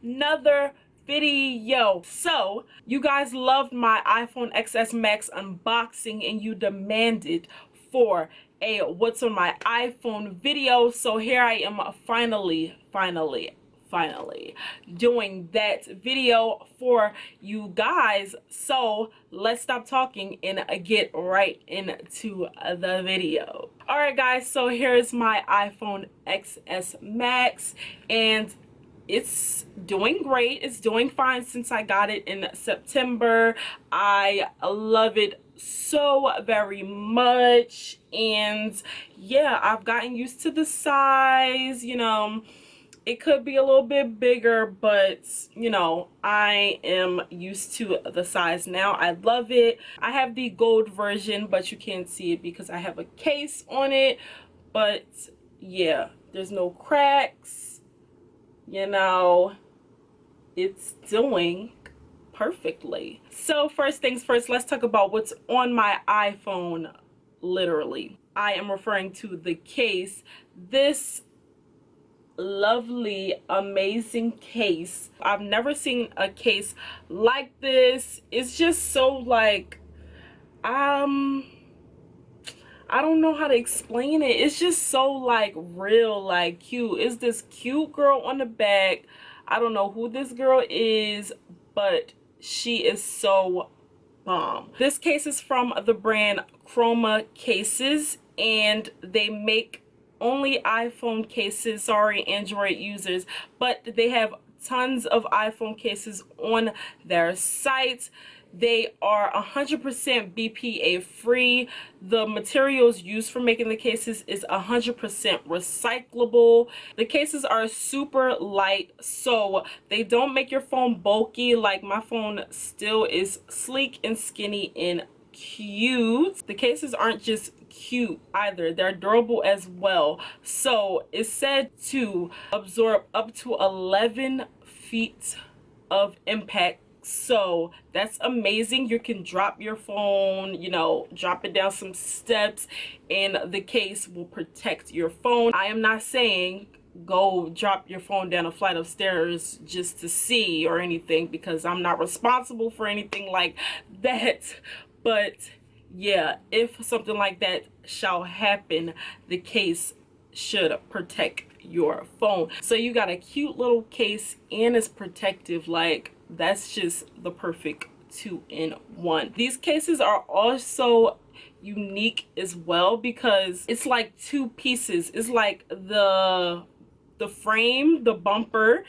another video. So you guys loved my iPhone XS Max unboxing and you demanded for a what's on my iPhone video. So here I am finally doing that video for you guys. So let's stop talking and get right into the video. All right guys, so here's my iPhone XS Max and it's doing great. It's doing fine since I got it in September. I love it so very much, and yeah, I've gotten used to the size. You know, it could be a little bit bigger, but you know, I am used to the size now. I love it. I have the gold version, but you can't see it because I have a case on it. But yeah, there's no cracks. You know, it's doing perfectly. So first things first, let's talk about what's on my iPhone. Literally, I am referring to the case. This lovely, amazing case. I've never seen a case like this. It's just so like I don't know how to explain it. It's just so like real, like cute. It's this cute girl on the back. I don't know who this girl is, but she is so bomb. This case is from the brand Chroma Cases, and they make only iPhone cases. Sorry, Android users, but they have tons of iPhone cases on their site. They are 100% BPA free. The materials used for making the cases is 100% recyclable. The cases are super light, so they don't make your phone bulky. Like my phone still is sleek and skinny and cute. The cases aren't just cute either, they're durable as well. So it's said to absorb up to 11 feet of impact. So that's amazing. You can drop your phone, you know, drop it down some steps and the case will protect your phone. I am not saying go drop your phone down a flight of stairs just to see or anything, because I'm not responsible for anything like that. But yeah, if something like that shall happen, the case should protect your phone. So you got a cute little case and it's protective. Like, that's just the perfect 2-in-1. These cases are also unique as well because it's like two pieces. It's like the frame, the bumper,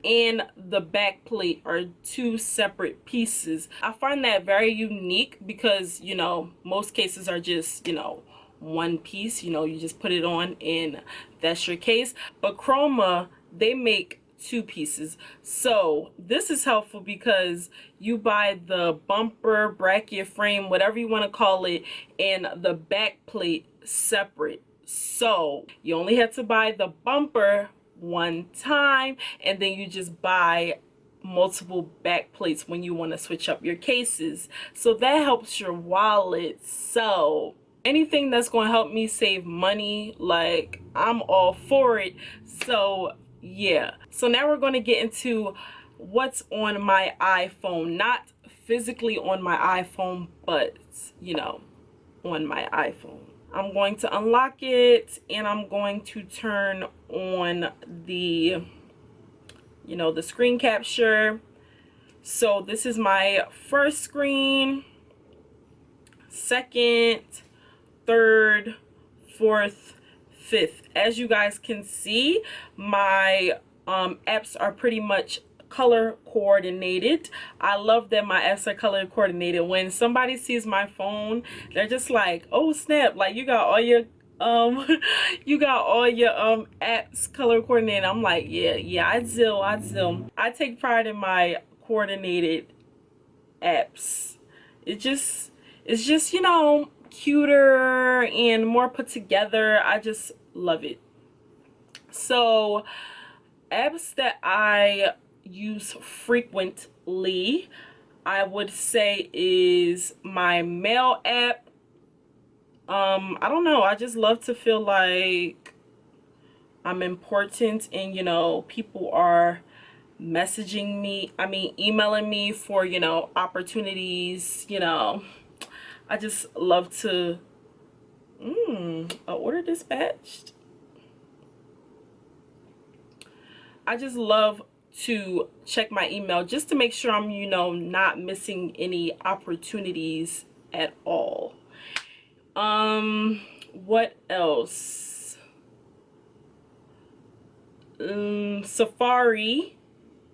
and the back plate are two separate pieces. I find that very unique because, you know, most cases are just, you know, one piece. You know, you just put it on and that's your case. But Chroma, they make two pieces. So this is helpful because you buy the bumper, bracket, frame, whatever you want to call it, and the back plate separate. So you only have to buy the bumper one time, and then you just buy multiple back plates when you want to switch up your cases. So that helps your wallet. So anything that's going to help me save money, like, I'm all for it. So yeah, so now we're going to get into what's on my iPhone. Not physically on my iPhone, but you know, on my iPhone. I'm going to unlock it and I'm going to turn on the, you know, the screen capture. So this is my first screen, second, third, fourth, fifth. As you guys can see, my apps are pretty much color coordinated. I love that my apps are color coordinated. When somebody sees my phone, they're just like, oh snap, like you got all your you got all your apps color coordinated. I'm like, yeah, I do. I take pride in my coordinated apps. It's just, you know, cuter and more put together. I just love it. So apps that I use frequently, I would say, is my mail app. I don't know, I just love to feel like I'm important and, you know, people are messaging me, emailing me for, opportunities, I just love to, a order dispatched. I just love to check my email just to make sure I'm, not missing any opportunities at all. What else? Safari.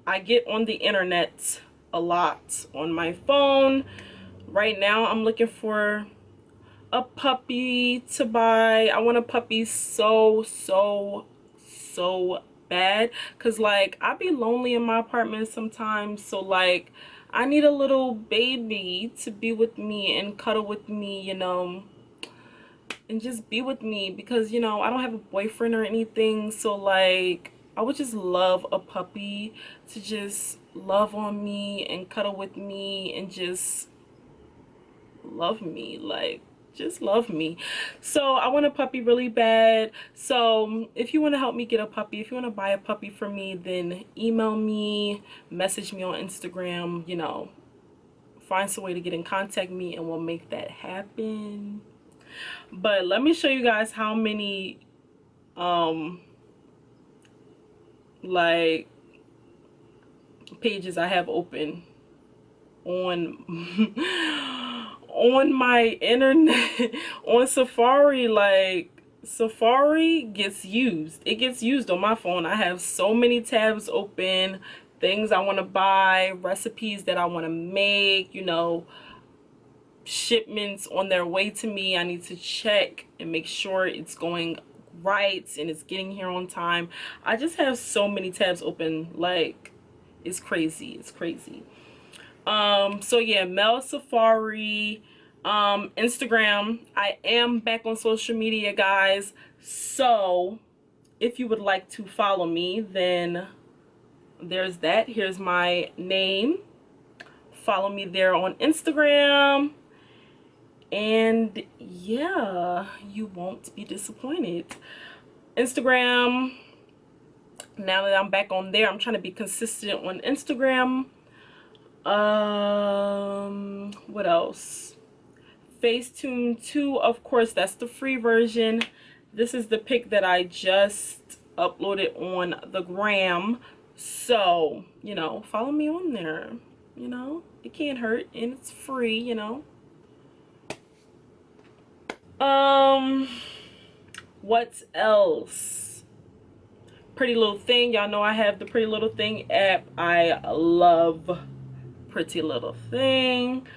I get on the internet a lot on my phone. Right now I'm looking for a puppy to buy. I want a puppy so bad, because like I be lonely in my apartment sometimes, so like I need a little baby to be with me and cuddle with me, and just be with me, because I don't have a boyfriend or anything, so like I would just love a puppy to just love on me and cuddle with me and just love me, like just love me. So I want a puppy really bad. So if you want to help me get a puppy, if you want to buy a puppy for me, then email me, message me on Instagram, find some way to get in contact me and we'll make that happen. But let me show you guys how many like pages I have open on on my internet on Safari. Like Safari gets used, it gets used on my phone. I have so many tabs open, things I want to buy, recipes that I want to make, shipments on their way to me. I need to check and make sure it's going right and it's getting here on time. I just have so many tabs open, like it's crazy, it's crazy. So yeah, Mel, Safari, Instagram. I am back on social media, guys, so if you would like to follow me, then there's that. Here's my name. Follow me there on Instagram, and yeah, you won't be disappointed. Instagram, now that I'm back on there, I'm trying to be consistent on Instagram. What else? Facetune 2, of course, that's the free version. This is the pic that I just uploaded on the gram. So, follow me on there. It can't hurt and it's free, What else? Pretty Little Thing. Y'all know I have the Pretty Little Thing app. I love Pretty Little Thing.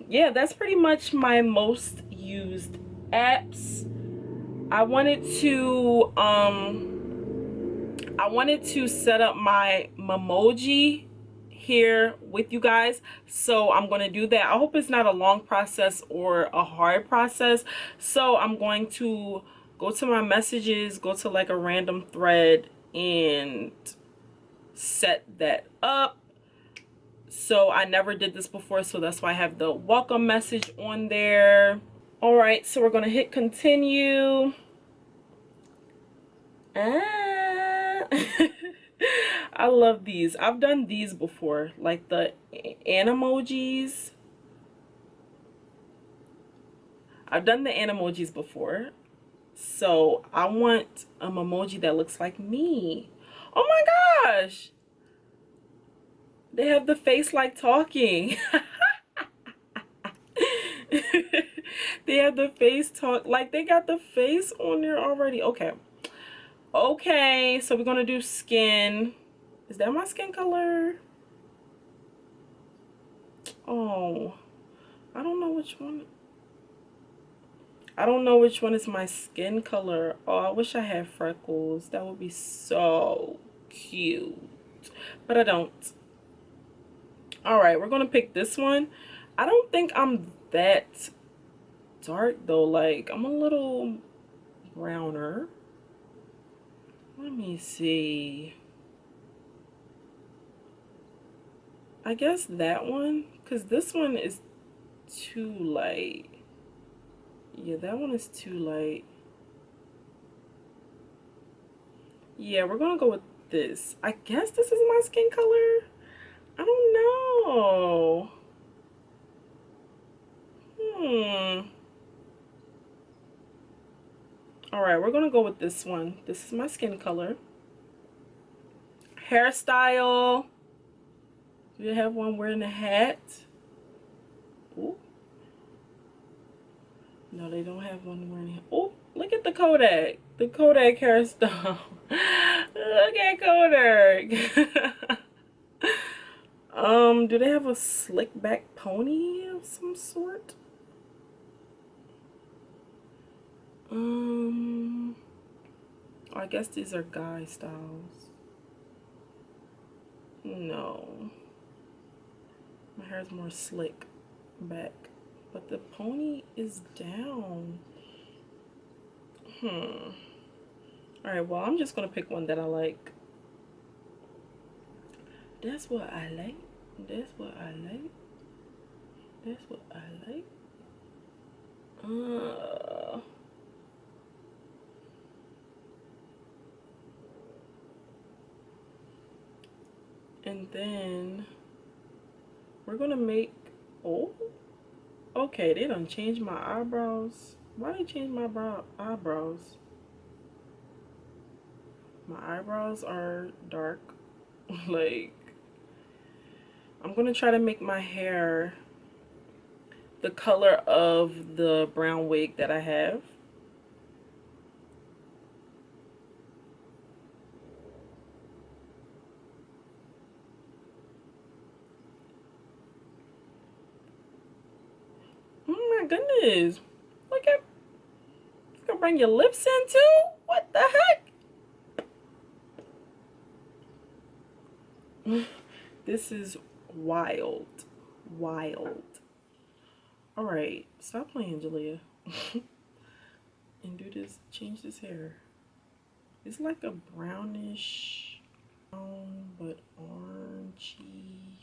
Yeah, that's pretty much my most used apps. I wanted to set up my Memoji here with you guys, so I'm going to do that. I hope it's not a long process or a hard process. So I'm going to go to my messages, go to like a random thread and set that up. So I never did this before, so that's why I have the welcome message on there. All right, so we're going to hit continue. I love these. I've done these before, like the animojis. I've done the animojis before. So I want an emoji that looks like me. Oh my gosh. They have the face like talking. They have the face talk, like they got the face on there already. Okay. Okay, so we're gonna do skin. Is that my skin color? Oh, I don't know which one. I don't know which one is my skin color. Oh, I wish I had freckles. That would be so cute. But I don't. Alright, we're gonna pick this one. I don't think I'm that dark though. Like, I'm a little browner. Let me see. I guess that one, because this one is too light. Yeah, that one is too light. Yeah, we're gonna go with this. I guess this is my skin color. I don't know. All right, we're gonna go with this one. This is my skin color. Hairstyle. Do you have one wearing a hat? Ooh. No, they don't have one wearing a hat. Oh, look at the Kodak. The Kodak hairstyle. Look at Kodak. Do they have a slick back pony of some sort? I guess these are guy styles. No. My hair is more slick back. But the pony is down. Alright, well, I'm just gonna pick one that I like. That's what I like. That's what I like. That's what I like. And then we're gonna make, oh, okay, they done changed my eyebrows. Why they change my eyebrows? My eyebrows are dark. Like, I'm gonna try to make my hair the color of the brown wig that I have. Oh my goodness. Look at, you gonna bring your lips in too? What the heck? This is wild. Wild. Alright, stop playing, Jalea. And do this, change this hair. It's like a brownish, brown, but orangey.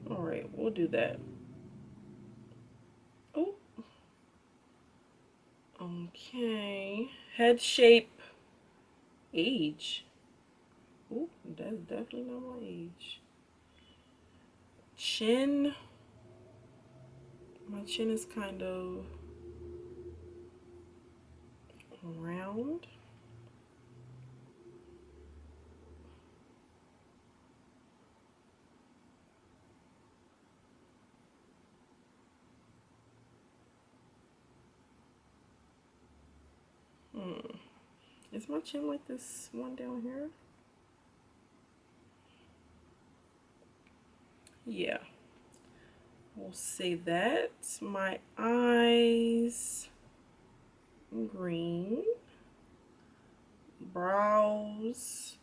Alright, we'll do that. Oh. Okay. Head shape. Age. Oh, that's definitely not my age. Chin. My chin is kind of round. Is my chin like this one down here? Yeah. We'll say that. My eyes, green. Brows,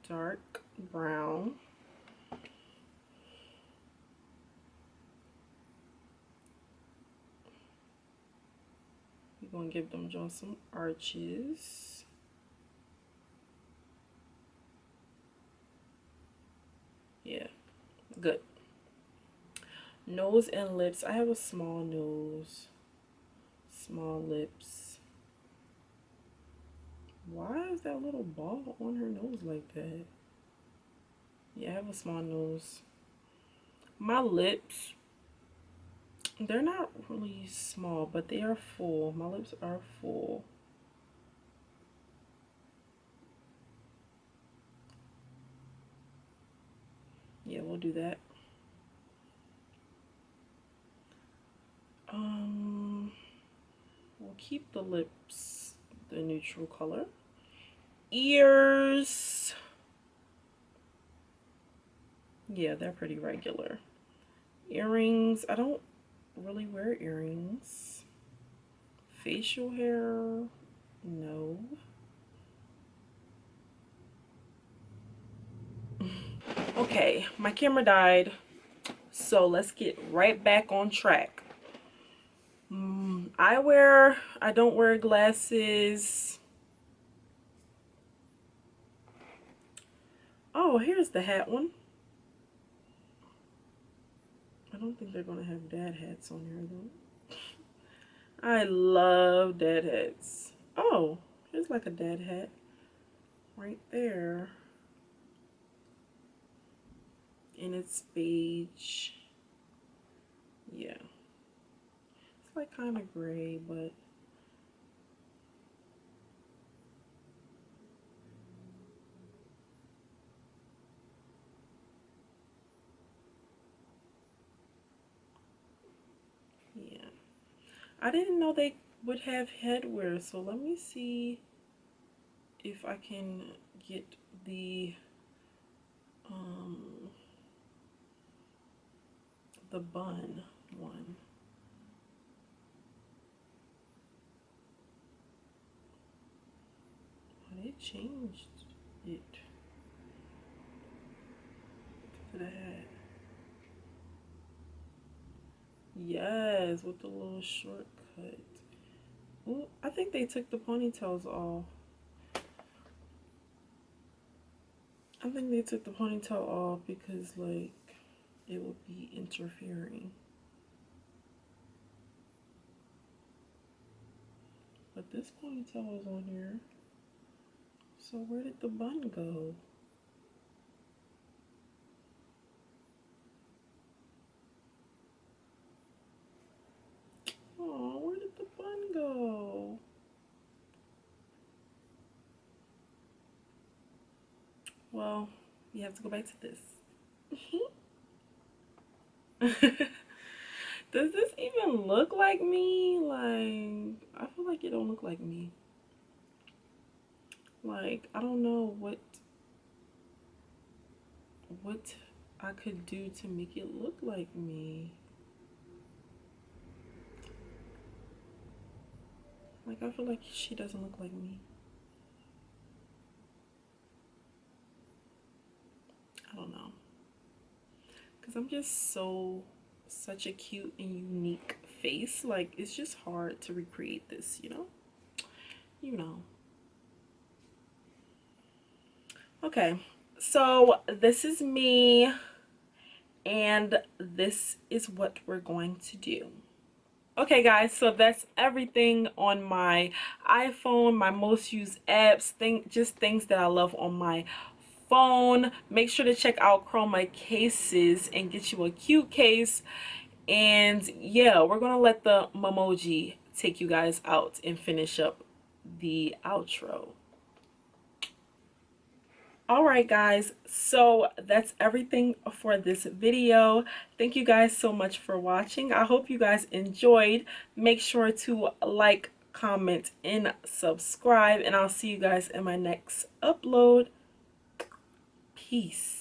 dark brown. We're gonna give them just some arches. Yeah, good. Nose and lips. I have a small nose, small lips. Why is that little ball on her nose like that? Yeah, I have a small nose. My lips, they're not really small, but they are full. My lips are full. Yeah, we'll do that. We'll keep the lips the neutral color. Ears. Yeah, they're pretty regular. Earrings. I don't really wear earrings. Facial hair. No. Okay, my camera died. So let's get right back on track. I don't wear glasses. Oh, here's the hat one. I don't think they're gonna have dad hats on here though. I love dad hats. Oh, here's like a dad hat right there. And it's beige. Yeah. It's like kind of gray, but yeah. I didn't know they would have headwear, so let me see if I can get the um the bun one. Oh, they changed it to the hat. Yes, with the little shortcut. Ooh, I think they took the ponytails off. I think they took the ponytail off because like it would be interfering. But this ponytail is on here. So where did the bun go? Oh, where did the bun go? Well, you have to go back to this. Does this even look like me? Like, I feel like it don't look like me. Like, I don't know what I could do to make it look like me. Like, I feel like she doesn't look like me. I don't know. Because I'm just such a cute and unique face. Like, it's just hard to recreate this, you know? You know. Okay, so this is me, and this is what we're going to do. Okay guys, so that's everything on my iPhone, my most used apps, just things that I love on my phone. Make sure to check out Chroma Cases and get you a cute case. And yeah, we're gonna let the Memoji take you guys out and finish up the outro. All right guys, so that's everything for this video. Thank you guys so much for watching. I hope you guys enjoyed. Make sure to like, comment, and subscribe, and I'll see you guys in my next upload. Peace.